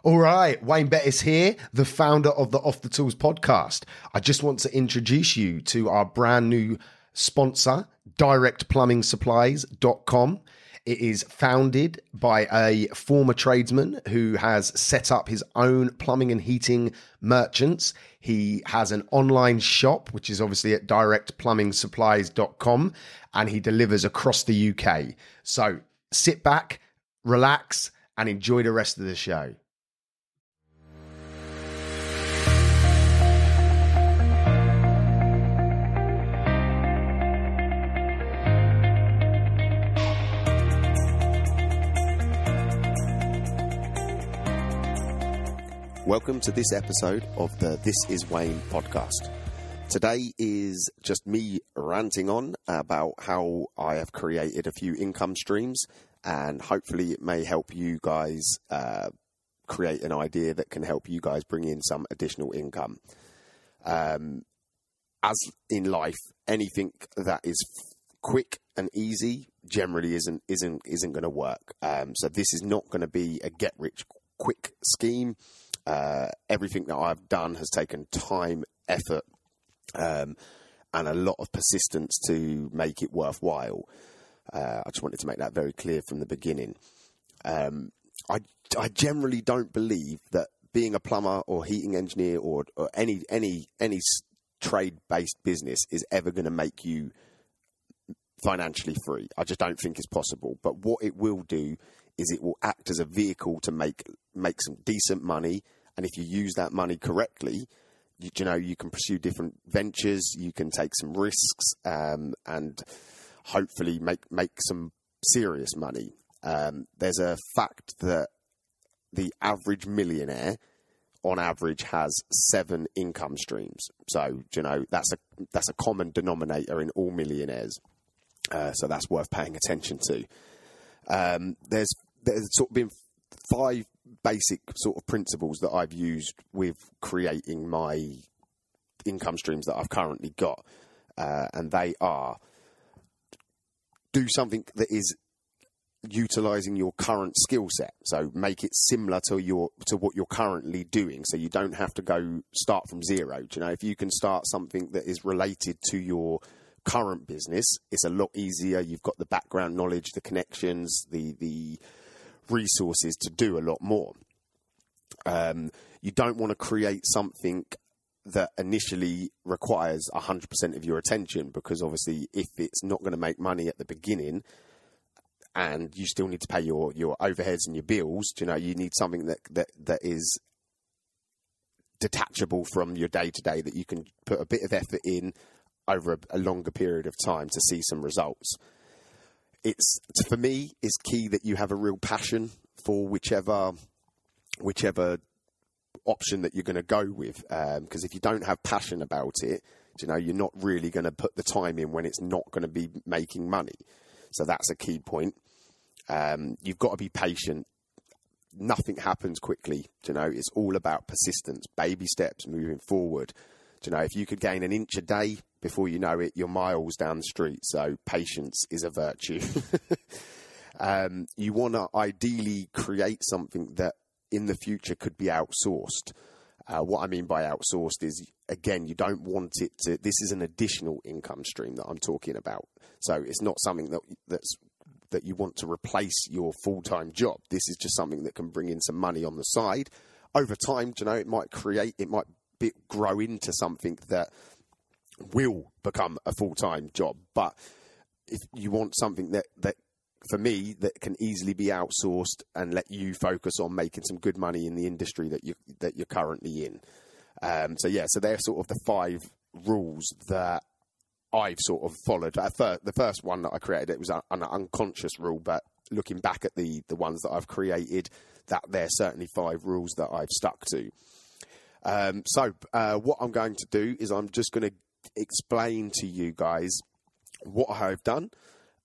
All right, Wayne Bettis here, the founder of the Off the Tools podcast. I just want to introduce you to our brand new sponsor, directplumbing.Supplies.com. It is founded by a former tradesman who has set up his own plumbing and heating merchants. He has an online shop, which is obviously at directplumbing.Supplies.com, and he delivers across the UK. So sit back, relax, and enjoy the rest of the show. Welcome to this episode of the This Is Wayne podcast. Today is just me ranting on about how I have created a few income streams, and hopefully it may help you guys create an idea that can help you guys bring in some additional income. As in life, anything that is quick and easy generally isn't going to work. So this is not going to be a get rich quick scheme. Everything that I've done has taken time, effort, and a lot of persistence to make it worthwhile. I just wanted to make that very clear from the beginning. I generally don't believe that being a plumber or heating engineer or any trade-based business is ever going to make you financially free. I just don't think it's possible. But what it will do is it will act as a vehicle to make some decent money. And if you use that money correctly, you can pursue different ventures, you can take some risks, and hopefully make some serious money. There's a fact that the average millionaire, on average, has 7 income streams. So, that's a common denominator in all millionaires. So that's worth paying attention to. There's sort of been 5 basic sort of principles that I've used with creating my income streams that I've currently got. And they are: do something that is utilizing your current skill set. So make it similar to what you're currently doing. So you don't have to start from zero. If you can start something that is related to your current business, it's a lot easier. You've got the background knowledge, the connections, the resources to do a lot more. You don't want to create something that initially requires 100% of your attention, because obviously if it's not going to make money at the beginning and you still need to pay your overheads and your bills, you need something that is detachable from your day-to-day, that you can put a bit of effort in over a longer period of time to see some results. For me, it's key that you have a real passion for whichever option that you're going to go with. Because if you don't have passion about it, you're not really going to put the time in when it's not going to be making money. So that's a key point. You've got to be patient. Nothing happens quickly. It's all about persistence, baby steps moving forward. If you could gain an inch a day, before you know it, you're miles down the street. So patience is a virtue. You want to ideally create something that in the future could be outsourced. What I mean by outsourced is, again, you don't want it to... This is an additional income stream that I'm talking about. So it's not something that you want to replace your full-time job. This is just something that can bring in some money on the side. Over time, it might grow into something that will become a full-time job. But if you want something that for me, that can easily be outsourced and let you focus on making some good money in the industry that you're currently in. So they're sort of the 5 rules that I've sort of followed. The first one that I created, it was an unconscious rule, but looking back at the ones that I've created, that they're certainly 5 rules that I've stuck to. What I'm going to do is I'm just going to explain to you guys what I've done,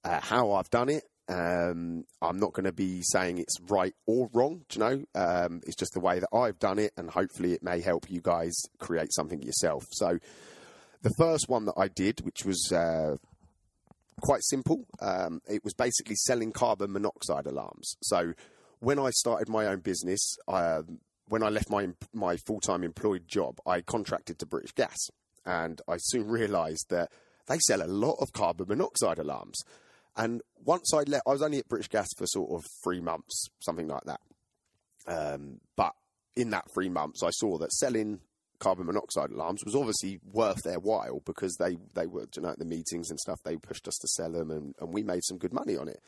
how I've done it. I'm not going to be saying it's right or wrong, it's just the way that I've done it, and hopefully it may help you guys create something yourself. So the first one that I did, which was quite simple, it was basically selling carbon monoxide alarms. So when I started my own business, when I left my full-time employed job, I contracted to British Gas, and I soon realised that they sell a lot of carbon monoxide alarms. And once I was only at British Gas for sort of 3 months, something like that. But in that 3 months, I saw that selling carbon monoxide alarms was obviously worth their while, because they were, you know, at the meetings and stuff, they pushed us to sell them, and we made some good money on it.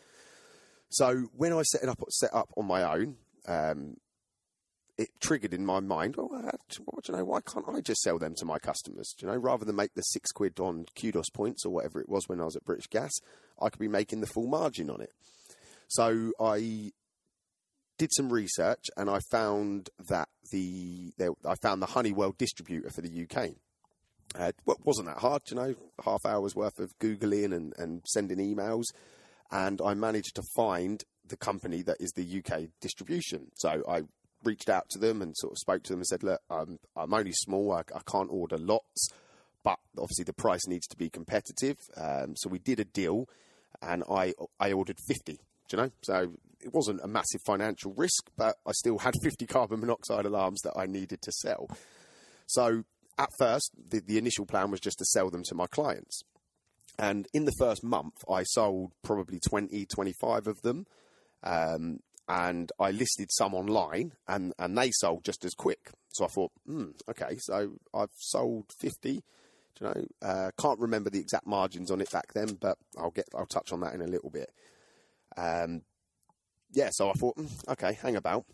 So when I set up on my own, it triggered in my mind, why can't I just sell them to my customers? You know, rather than make the £6 on kudos points or whatever it was when I was at British Gas, I could be making the full margin on it. So I did some research, and I found that I found the Honeywell distributor for the UK. It wasn't that hard, you know, half hour's worth of Googling and sending emails, and I managed to find the company that is the UK distribution. So I reached out to them and sort of spoke to them and said, look, I'm only small, I can't order lots, but obviously the price needs to be competitive. So we did a deal, and I ordered 50, you know, so it wasn't a massive financial risk, but I still had 50 carbon monoxide alarms that I needed to sell. So at first, the initial plan was just to sell them to my clients. And in the first month, I sold probably 20, 25 of them. And I listed some online, and they sold just as quick. So I thought, okay, so I've sold 50. You know, can't remember the exact margins on it back then, but I'll touch on that in a little bit. So I thought, okay, hang about,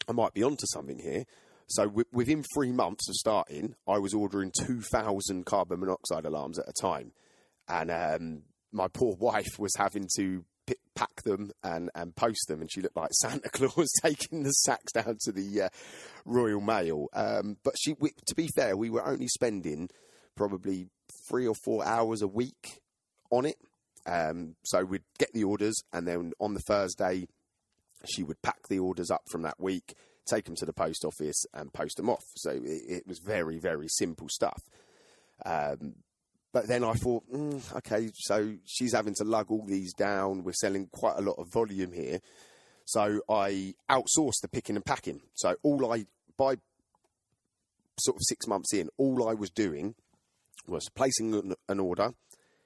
I might be onto something here. So within 3 months of starting, I was ordering 2,000 carbon monoxide alarms at a time, and my poor wife was having to pack them and post them, and she looked like Santa Claus taking the sacks down to the Royal Mail. But to be fair, we were only spending probably 3 or 4 hours a week on it. So we'd get the orders, and then on the Thursday, she would pack the orders up from that week, take them to the post office and post them off. So it was very, very simple stuff. But then I thought, okay, so she's having to lug all these down. We're selling quite a lot of volume here. So I outsourced the picking and packing. So by sort of 6 months in, all I was doing was placing an order,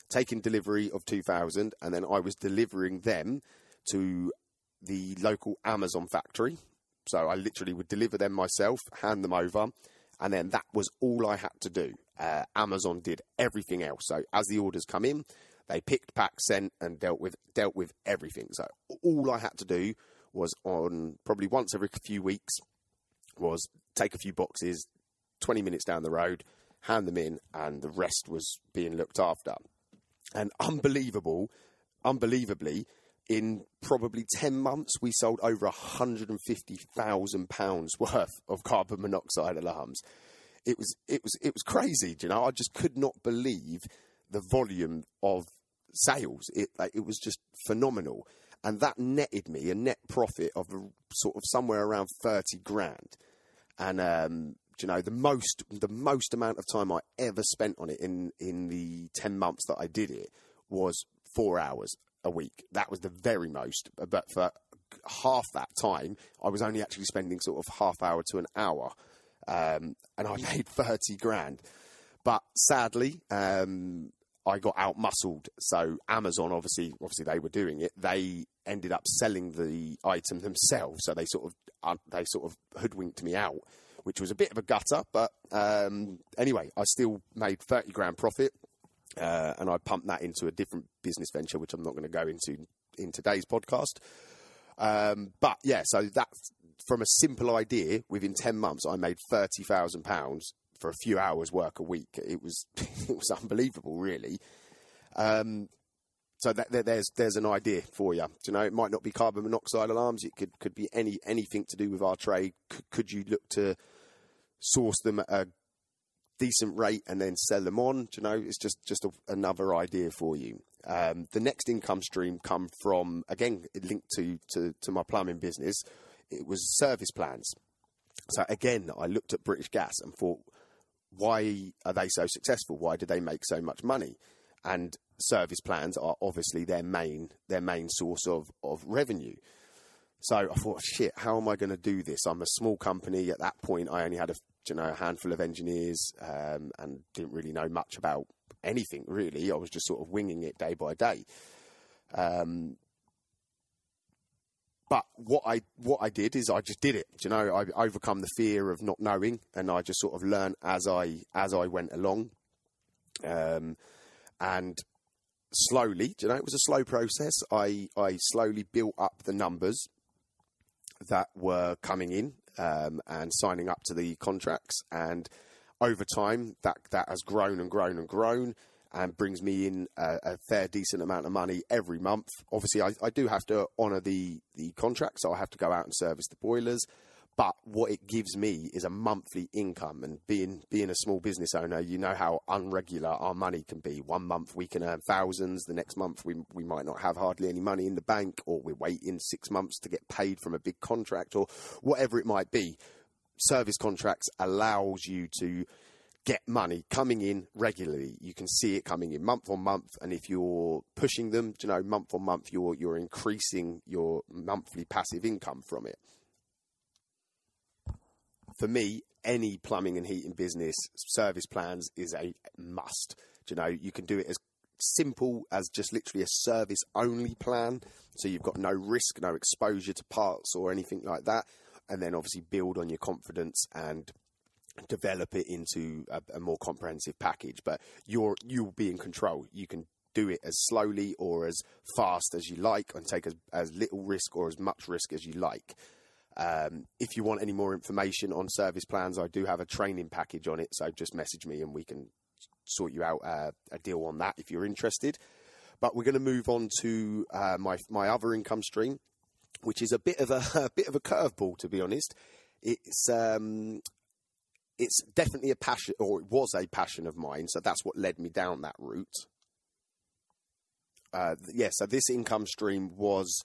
taking delivery of 2,000, and then I was delivering them to the local Amazon factory. So I literally would deliver them myself, hand them over, and then that was all I had to do. Amazon did everything else. So as the orders come in, they picked, packed, sent, and dealt with everything. So all I had to do was, on probably once every few weeks, was take a few boxes, 20 minutes down the road, hand them in, and the rest was being looked after. And unbelievably, in probably 10 months, we sold over £150,000 worth of carbon monoxide alarms. It was crazy, you know. I just could not believe the volume of sales. It was just phenomenal, and that netted me a net profit of sort of somewhere around 30 grand. And you know, the most amount of time I ever spent on it in the 10 months that I did it was 4 hours a week. That was the very most. But for half that time, I was only actually spending sort of half hour to an hour. And I made 30 grand. But sadly, I got out-muscled. So Amazon, obviously they were doing it. They ended up selling the item themselves. So they sort of hoodwinked me out, which was a bit of a gutter. But anyway, I still made 30 grand profit. And I pumped that into a different business venture, which I'm not going to go into in today's podcast. But yeah, so that's from a simple idea. Within 10 months, I made £30,000 for a few hours work a week. It was unbelievable, really. So there's an idea for you. You know, it might not be carbon monoxide alarms. It could be anything to do with our trade. Could you look to source them at a decent rate and then sell them on? You know, it's just another idea for you. The next income stream come from, again, linked to my plumbing business. It was service plans. So again, I looked at British Gas and thought, why are they so successful? Why do they make so much money? And service plans are obviously their main source of revenue. So I thought, shit, how am I going to do this? I'm a small company. At that point, I only had a handful of engineers and didn't really know much about anything, really. I was just sort of winging it day by day. But what I did is I just did it. I overcome the fear of not knowing, and I just sort of learned as I went along. And slowly, it was a slow process. I slowly built up the numbers that were coming in and signing up to the contracts, and over time that has grown and grown and grown, and brings me in a fair decent amount of money every month. Obviously I do have to honour the contract, so I have to go out and service the boilers, but what it gives me is a monthly income. And being a small business owner, you know how unregular our money can be. One month we can earn thousands, the next month we might not have hardly any money in the bank, or we're waiting 6 months to get paid from a big contract, or whatever it might be. Service contracts allows you to get money coming in regularly. You can see it coming in month on month, and if you're pushing them, month on month, you're increasing your monthly passive income from it. For me, any plumbing and heating business, service plans is a must. You can do it as simple as just literally a service only plan, so you've got no risk, no exposure to parts or anything like that, and then obviously build on your confidence and develop it into a more comprehensive package. But you'll be in control. You can do it as slowly or as fast as you like, and take as little risk or as much risk as you like. If you want any more information on service plans, I do have a training package on it, so just message me and we can sort you out a deal on that if you're interested. But we're going to move on to my other income stream, which is a bit of a curveball, to be honest. It's definitely a passion, or it was a passion of mine, so that's what led me down that route. So this income stream was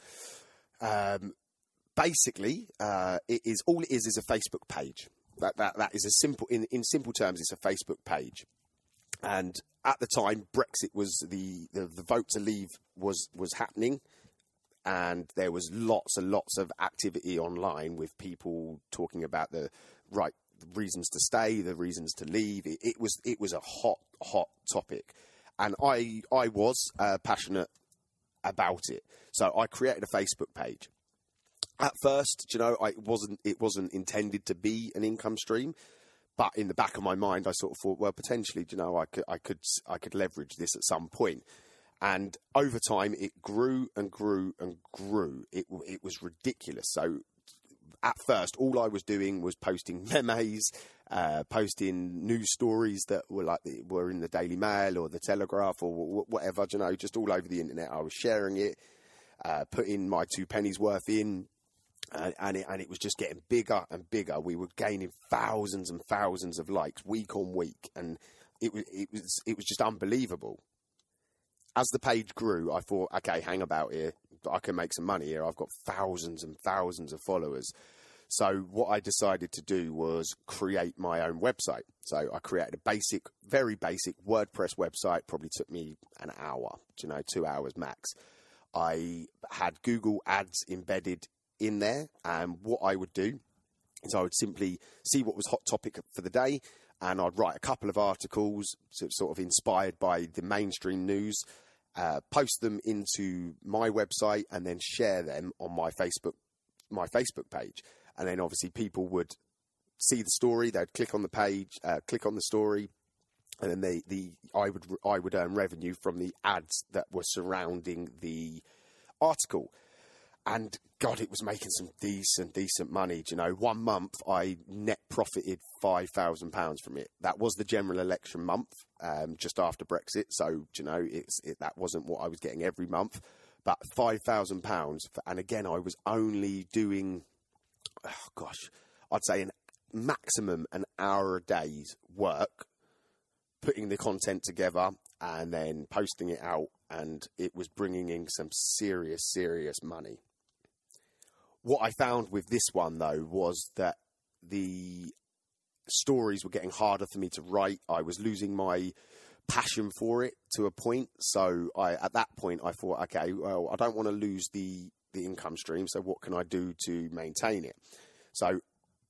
basically it is a Facebook page. That is a simple, in simple terms, it's a Facebook page. And at the time, Brexit was the vote to leave was happening, and there was lots and lots of activity online with people talking about the reasons to stay, the reasons to leave. It was a hot topic, and I was passionate about it. So I created a Facebook page. At first, it wasn't intended to be an income stream, but in the back of my mind, I sort of thought, well, potentially, I could leverage this at some point. And over time, it grew and grew and grew. It was ridiculous. So at first, all I was doing was posting memes, posting news stories that were in the Daily Mail or the Telegraph or whatever, just all over the internet. I was sharing it, putting my 2 pennies worth in. And it was just getting bigger and bigger. We were gaining thousands and thousands of likes week on week, and it was just unbelievable. As the page grew, I thought, okay, hang about here. I can make some money here. I've got thousands and thousands of followers. So what I decided to do was create my own website. So I created a very basic WordPress website. Probably took me an hour, 2 hours max. I had Google Ads embedded in there, and what I would do is I would simply see what was hot topic for the day, and I'd write a couple of articles sort of inspired by the mainstream news, post them into my website, and then share them on my Facebook page. And then obviously people would see the story, they'd click on the page, click on the story, and then I would earn revenue from the ads that were surrounding the article. And God, it was making some decent money. 1 month I net profited £5,000 from it. That was the general election month, just after Brexit. So, that wasn't what I was getting every month, but £5,000. And again, I was only doing, I'd say maximum an hour a day's work, putting the content together and then posting it out. And it was bringing in some serious money. What I found with this one, though, was that the stories were getting harder for me to write. I was losing my passion for it to a point. So at that point, I thought, okay, well, I don't want to lose the the income stream. So what can I do to maintain it? So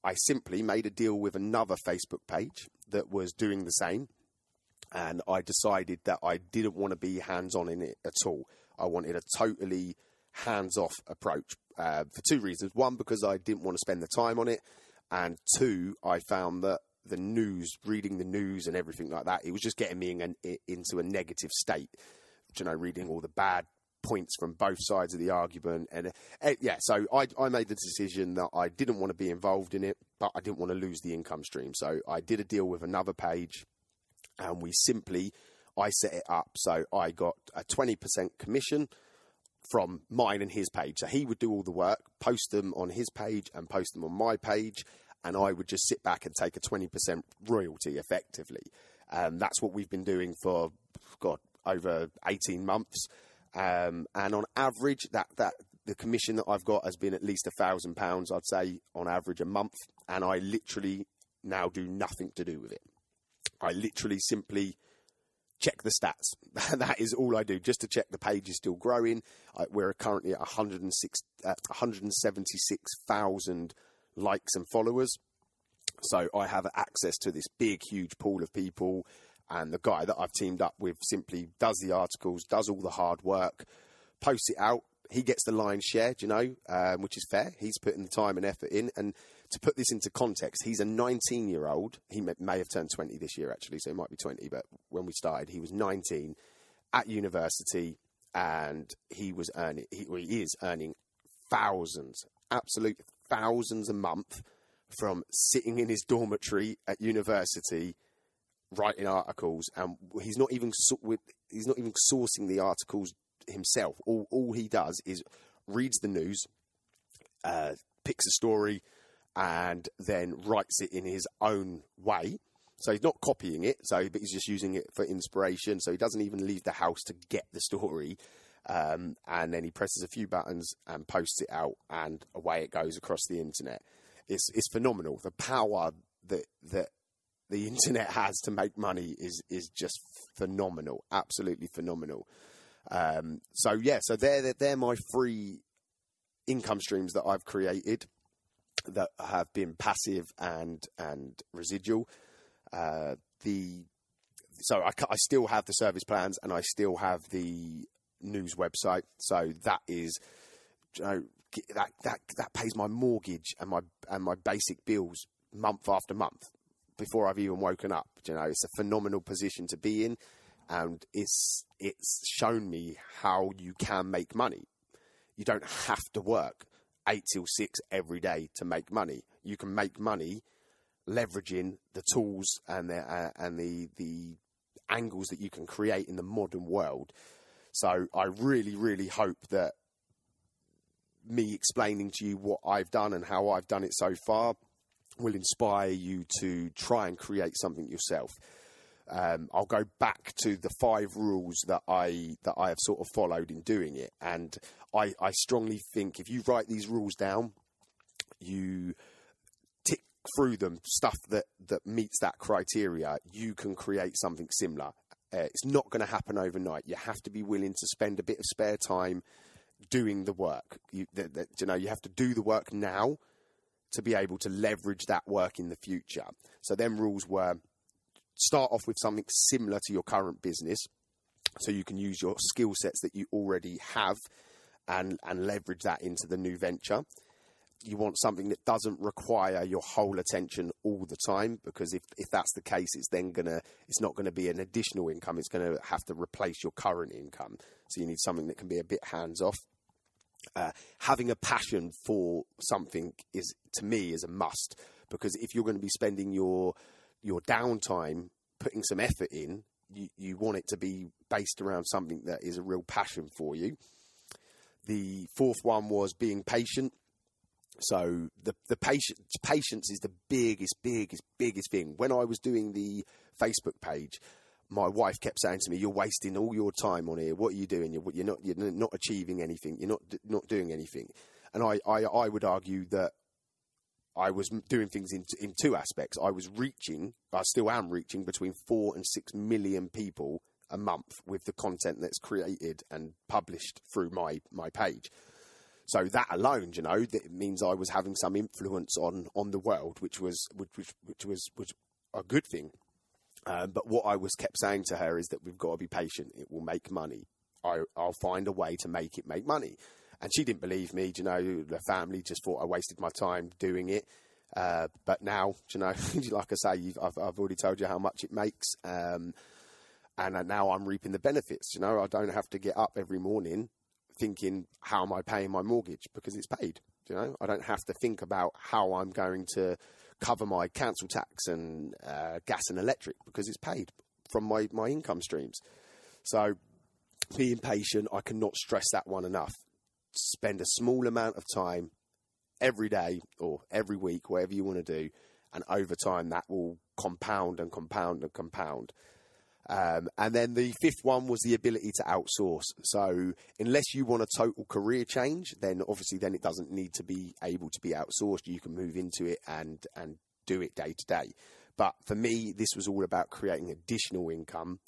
I simply made a deal with another Facebook page that was doing the same. And I decided that I didn't want to be hands-on in it at all. I wanted a totally hands-off approach for two reasons. One, because I didn't want to spend the time on it. And two, I found that the news, reading the news and everything like that, it was just getting me into a negative state. You know, reading all the bad points from both sides of the argument. And so I made the decision that I didn't want to be involved in it, but I didn't want to lose the income stream. So I did a deal with another page. And I set it up so I got a 20% commission from mine and his page. So he would do all the work, post them on his page and post them on my page. And I would just sit back and take a 20% royalty effectively. That's what we've been doing for, over 18 months. And on average, that the commission that I've got has been at least £1,000, I'd say, on average a month. And I literally now do nothing to do with it. I literally simply check the stats. That is all I do, just to check the page is still growing. We're currently at 176,000 likes and followers. So I have access to this big, huge pool of people. And the guy that I've teamed up with simply does the articles, does all the hard work, posts it out. He gets the lion's share, which is fair. He's putting the time and effort in. And to put this into context, he's a 19-year-old. He may have turned 20 this year, actually, so he might be 20. But when we started, he was 19 at university, and he is earning thousands, absolute thousands a month from sitting in his dormitory at university writing articles. And he's not even sourcing the articles himself. All he does is reads the news, picks a story, and then writes it in his own way. So he's not copying it, but he's just using it for inspiration. So he doesn't even leave the house to get the story. And then he presses a few buttons and posts it out, and away it goes across the internet. It's phenomenal. The power that the internet has to make money is just phenomenal, absolutely phenomenal. So they're my free income streams that I've created that have been passive and residual. So I still have the service plans, and I still have the news website. So that is, that pays my mortgage and my basic bills month after month before I've even woken up. It's a phenomenal position to be in, and it's shown me how you can make money. You don't have to work 8 till 6 every day to make money. You can make money leveraging the tools and the angles that you can create in the modern world. So I really, really hope that me explaining to you what I've done and how I've done it so far will inspire you to try and create something yourself. I'll go back to the 5 rules that I have sort of followed in doing it. And I strongly think if you write these rules down, you tick through them, stuff that meets that criteria, you can create something similar. It's not going to happen overnight. You have to be willing to spend a bit of spare time doing the work. You have to do the work now to be able to leverage that work in the future. So them rules were: start off with something similar to your current business, so you can use your skill sets that you already have and leverage that into the new venture. You want something that doesn't require your whole attention all the time, because if that's the case, it's not going to be an additional income. It's going to have to replace your current income. So you need something that can be a bit hands off. Having a passion for something to me is a must, because if you're going to be spending your downtime putting some effort in, you want it to be based around something that is a real passion for you. The 4th one was being patient. So the patience is the biggest thing. When I was doing the Facebook page, my wife kept saying to me, "You're wasting all your time on here. What are you doing? You're not achieving anything. You're not doing anything." And I would argue that I was doing things in 2 aspects. I still am reaching between 4 and 6 million people a month with the content that's created and published through my page. So that alone, you know, that means I was having some influence on the world, which was a good thing. But what I was kept saying to her is that we've got to be patient. It will make money. I'll find a way to make it make money. And she didn't believe me. You know, the family just thought I wasted my time doing it. But now, you know, like I say, I've already told you how much it makes. And now I'm reaping the benefits. You know, I don't have to get up every morning thinking, how am I paying my mortgage? Because it's paid. You know, I don't have to think about how I'm going to cover my council tax and gas and electric, because it's paid from my income streams. So being patient, I cannot stress that one enough. Spend a small amount of time every day or every week, whatever you want to do, and over time that will compound and compound and compound. And then the fifth one was the ability to outsource. So unless you want a total career change, then obviously then it doesn't need to be able to be outsourced. You can move into it and do it day to day. But for me, this was all about creating additional income.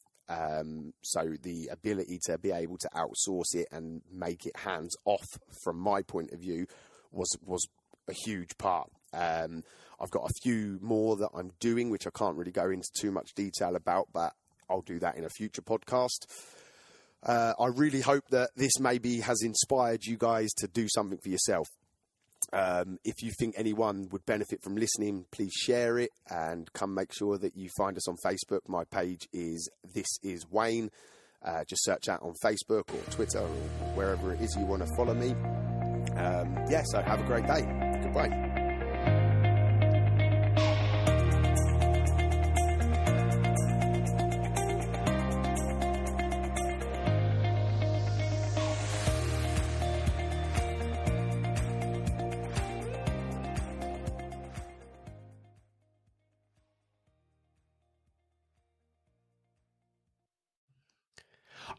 So the ability to be able to outsource it and make it hands off, from my point of view, was a huge part. I've got a few more that I'm doing, which I can't really go into too much detail about, but I'll do that in a future podcast. I really hope that this maybe has inspired you guys to do something for yourself. If you think anyone would benefit from listening, please share it, and come make sure that you find us on Facebook. My page is This Is Wayne. Just search out on Facebook or Twitter or wherever it is you want to follow me. So have a great day. Goodbye.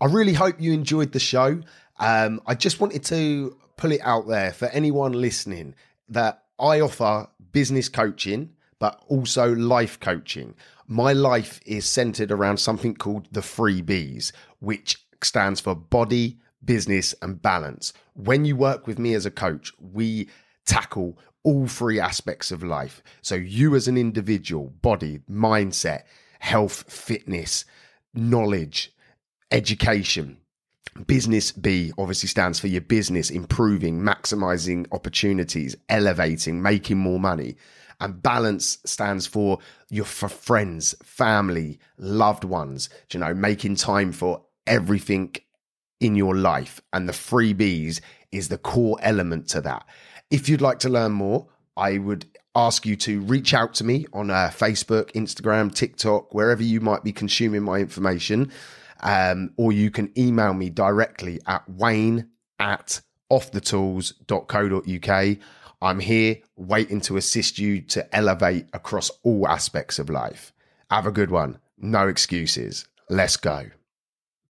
I really hope you enjoyed the show. I just wanted to pull it out there for anyone listening that I offer business coaching, but also life coaching. My life is centered around something called the 3Bs, which stands for body, business, and balance. When you work with me as a coach, we tackle all three aspects of life. So you as an individual, body, mindset, health, fitness, knowledge, education. Business B obviously stands for your business, improving, maximizing opportunities, elevating, making more money. And balance stands for your friends, family, loved ones, you know, making time for everything in your life. And the 3Bs is the core element to that. If you'd like to learn more, I would ask you to reach out to me on Facebook, Instagram, TikTok, wherever you might be consuming my information. Or you can email me directly at wayne@offthetools.co.uk. I'm here waiting to assist you to elevate across all aspects of life. Have a good one. No excuses. Let's go.